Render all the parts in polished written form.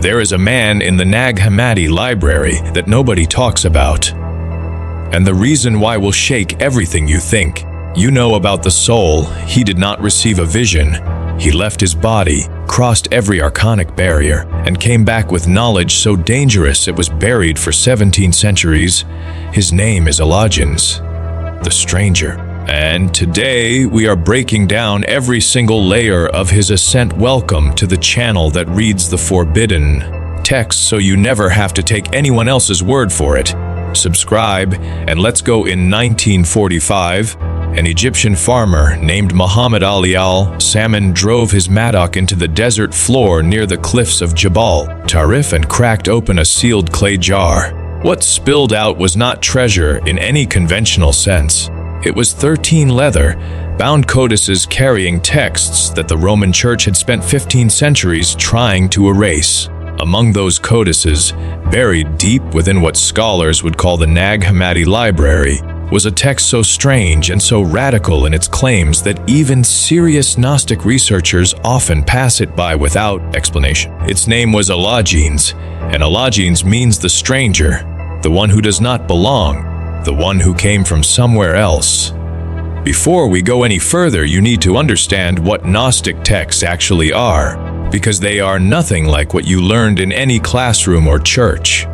There is a man in the Nag Hammadi library that nobody talks about. And the reason why will shake everything you think. You know about the soul. He did not receive a vision. He left his body, crossed every Archonic barrier, and came back with knowledge so dangerous it was buried for 17 centuries. His name is Allogenes the Stranger. And today we are breaking down every single layer of his ascent. Welcome to the channel that reads the forbidden text so you never have to take anyone else's word for it. Subscribe, and let's go. In 1945, an Egyptian farmer named Muhammad Ali al-Salman drove his mattock into the desert floor near the cliffs of Jabal Tarif and cracked open a sealed clay jar. What spilled out was not treasure in any conventional sense. It was 13 leather-bound codices carrying texts that the Roman Church had spent 15 centuries trying to erase. Among those codices, buried deep within what scholars would call the Nag Hammadi library, was a text so strange and so radical in its claims that even serious Gnostic researchers often pass it by without explanation. Its name was Allogenes, and Allogenes means the stranger, the one who does not belong, the one who came from somewhere else. Before we go any further, you need to understand what Gnostic texts actually are, because they are nothing like what you learned in any classroom or church.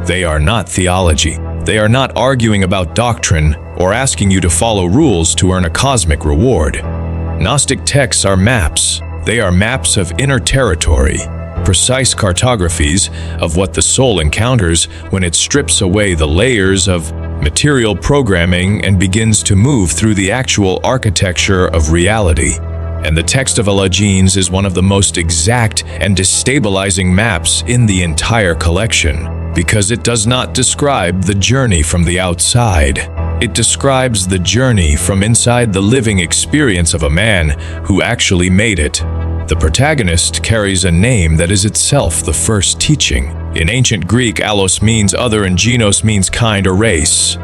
They are not theology. They are not arguing about doctrine or asking you to follow rules to earn a cosmic reward. Gnostic texts are maps. They are maps of inner territory, precise cartographies of what the soul encounters when it strips away the layers of material programming and begins to move through the actual architecture of reality. And the text of Allogenes is one of the most exact and destabilizing maps in the entire collection, because it does not describe the journey from the outside. It describes the journey from inside the living experience of a man who actually made it. The protagonist carries a name that is itself the first teaching. In ancient Greek, allos means other and genos means kind or race.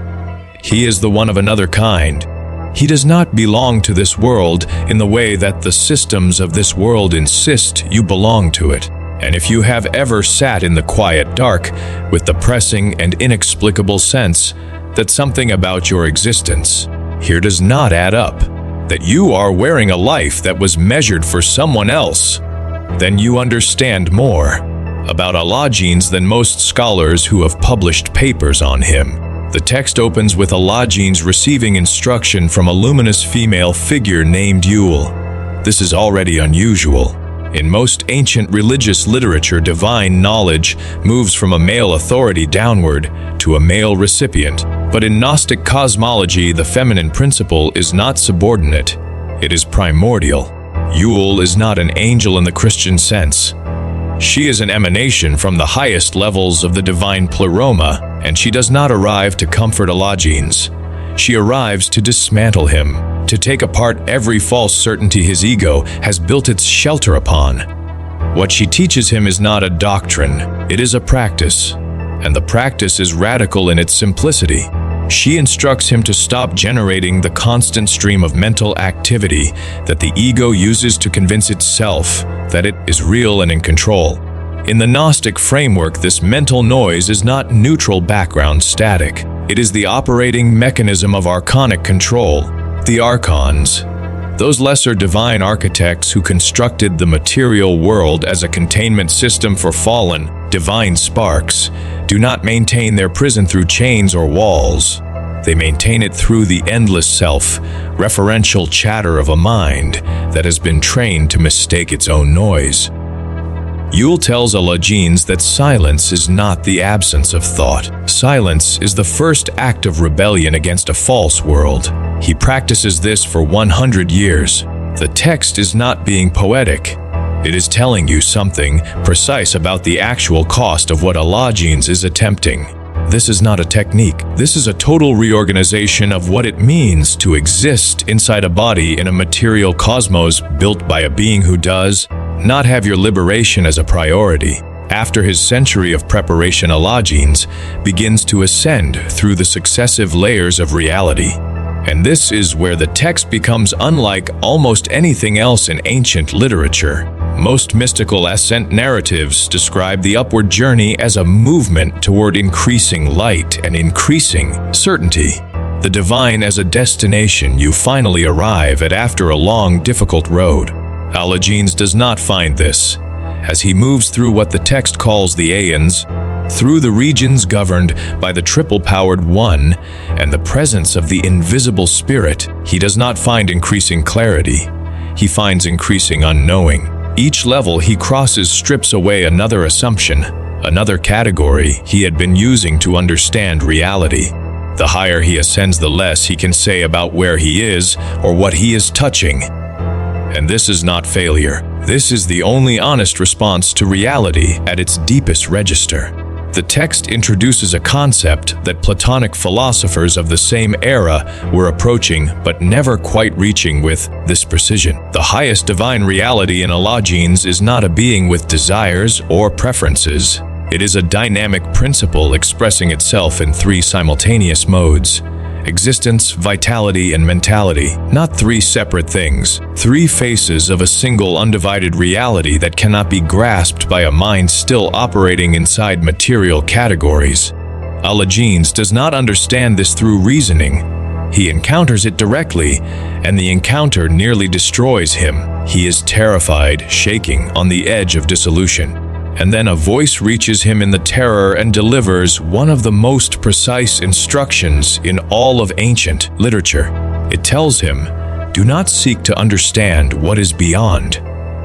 He is the one of another kind. He does not belong to this world in the way that the systems of this world insist you belong to it. And if you have ever sat in the quiet dark with the pressing and inexplicable sense that something about your existence here does not add up, that you are wearing a life that was measured for someone else, then you understand more about Allogenes than most scholars who have published papers on him. The text opens with Allogenes receiving instruction from a luminous female figure named Youel. This is already unusual. In most ancient religious literature, divine knowledge moves from a male authority downward to a male recipient. But in Gnostic cosmology, the feminine principle is not subordinate. It is primordial. Youel is not an angel in the Christian sense. She is an emanation from the highest levels of the divine pleroma, and she does not arrive to comfort Allogenes. She arrives to dismantle him, to take apart every false certainty his ego has built its shelter upon. What she teaches him is not a doctrine, it is a practice, and the practice is radical in its simplicity. She instructs him to stop generating the constant stream of mental activity that the ego uses to convince itself that it is real and in control. In the Gnostic framework, this mental noise is not neutral background static. It is the operating mechanism of Archonic control. The Archons, those lesser divine architects who constructed the material world as a containment system for fallen, divine sparks, do not maintain their prison through chains or walls. They maintain it through the endless self-referential chatter of a mind that has been trained to mistake its own noise. Youel tells Allogenes that silence is not the absence of thought. Silence is the first act of rebellion against a false world. He practices this for 100 years. The text is not being poetic. It is telling you something precise about the actual cost of what Allogenes is attempting. This is not a technique. This is a total reorganization of what it means to exist inside a body in a material cosmos built by a being who does not have your liberation as a priority. After his century of preparation, Allogenes begins to ascend through the successive layers of reality. And this is where the text becomes unlike almost anything else in ancient literature. Most mystical ascent narratives describe the upward journey as a movement toward increasing light and increasing certainty. The divine as a destination you finally arrive at after a long, difficult road. Allogenes does not find this, as he moves through what the text calls the aeons, through the regions governed by the triple-powered One and the presence of the invisible Spirit. He does not find increasing clarity. He finds increasing unknowing. Each level he crosses strips away another assumption, another category he had been using to understand reality. The higher he ascends, the less he can say about where he is or what he is touching. And this is not failure. This is the only honest response to reality at its deepest register. The text introduces a concept that Platonic philosophers of the same era were approaching but never quite reaching with this precision. The highest divine reality in Allogenes is not a being with desires or preferences. It is a dynamic principle expressing itself in three simultaneous modes: existence, vitality, and mentality. Not three separate things, three faces of a single undivided reality that cannot be grasped by a mind still operating inside material categories. Allogenes does not understand this through reasoning. He encounters it directly, and the encounter nearly destroys him. He is terrified, shaking on the edge of dissolution. And then a voice reaches him in the terror and delivers one of the most precise instructions in all of ancient literature. It tells him, do not seek to understand what is beyond.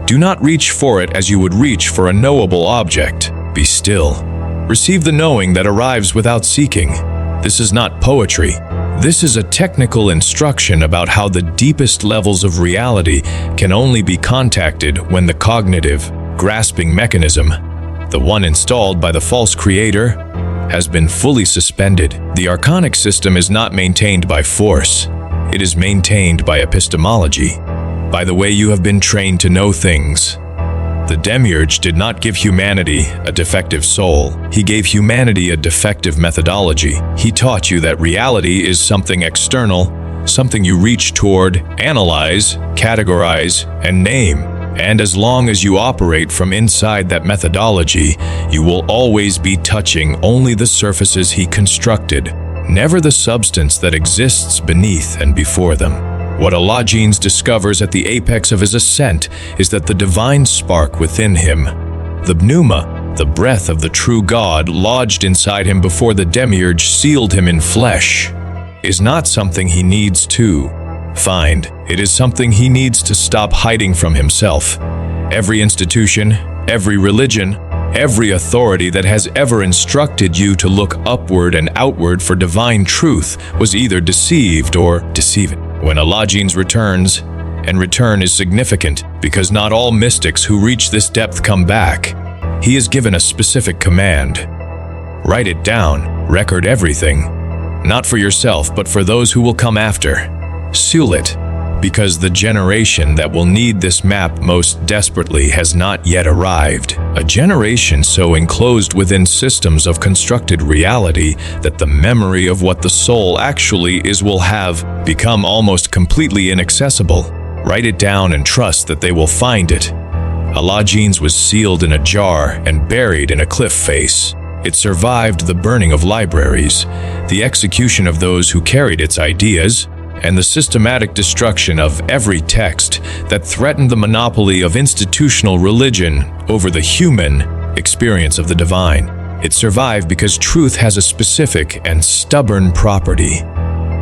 Do not reach for it as you would reach for a knowable object. Be still. Receive the knowing that arrives without seeking. This is not poetry. This is a technical instruction about how the deepest levels of reality can only be contacted when the cognitive, grasping mechanism, the one installed by the false creator, has been fully suspended. The Archonic system is not maintained by force. It is maintained by epistemology, by the way you have been trained to know things. The Demiurge did not give humanity a defective soul. He gave humanity a defective methodology. He taught you that reality is something external, something you reach toward, analyze, categorize, and name. And as long as you operate from inside that methodology, you will always be touching only the surfaces he constructed, never the substance that exists beneath and before them. What Allogenes discovers at the apex of his ascent is that the divine spark within him, the pneuma, the breath of the true God lodged inside him before the Demiurge sealed him in flesh, is not something he needs to find. It is something he needs to stop hiding from himself. Every institution, every religion, every authority that has ever instructed you to look upward and outward for divine truth was either deceived or deceiving. When Allogenes returns, and return is significant because not all mystics who reach this depth come back, he is given a specific command. Write it down, record everything, not for yourself but for those who will come after. Seal it, because the generation that will need this map most desperately has not yet arrived. A generation so enclosed within systems of constructed reality that the memory of what the soul actually is will have become almost completely inaccessible. Write it down and trust that they will find it. Allogenes was sealed in a jar and buried in a cliff face. It survived the burning of libraries, the execution of those who carried its ideas, and the systematic destruction of every text that threatened the monopoly of institutional religion over the human experience of the divine. It survived because truth has a specific and stubborn property.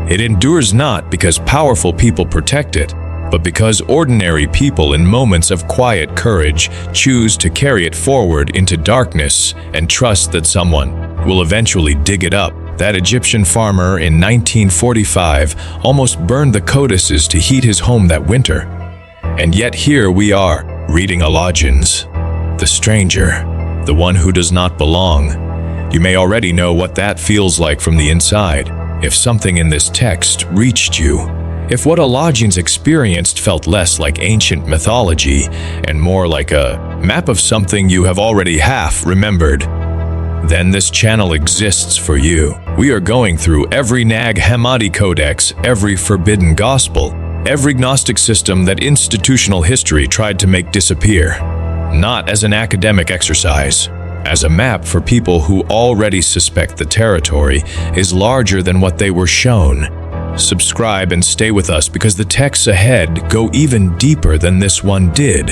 It endures not because powerful people protect it, but because ordinary people in moments of quiet courage choose to carry it forward into darkness and trust that someone will eventually dig it up. That Egyptian farmer in 1945 almost burned the codices to heat his home that winter. And yet here we are, reading Allogenes the Stranger, the one who does not belong. You may already know what that feels like from the inside. If something in this text reached you, if what Allogenes experienced felt less like ancient mythology and more like a map of something you have already half remembered, then this channel exists for you. We are going through every Nag Hammadi codex, every forbidden gospel, every Gnostic system that institutional history tried to make disappear. Not as an academic exercise, as a map for people who already suspect the territory is larger than what they were shown. Subscribe and stay with us because the texts ahead go even deeper than this one did.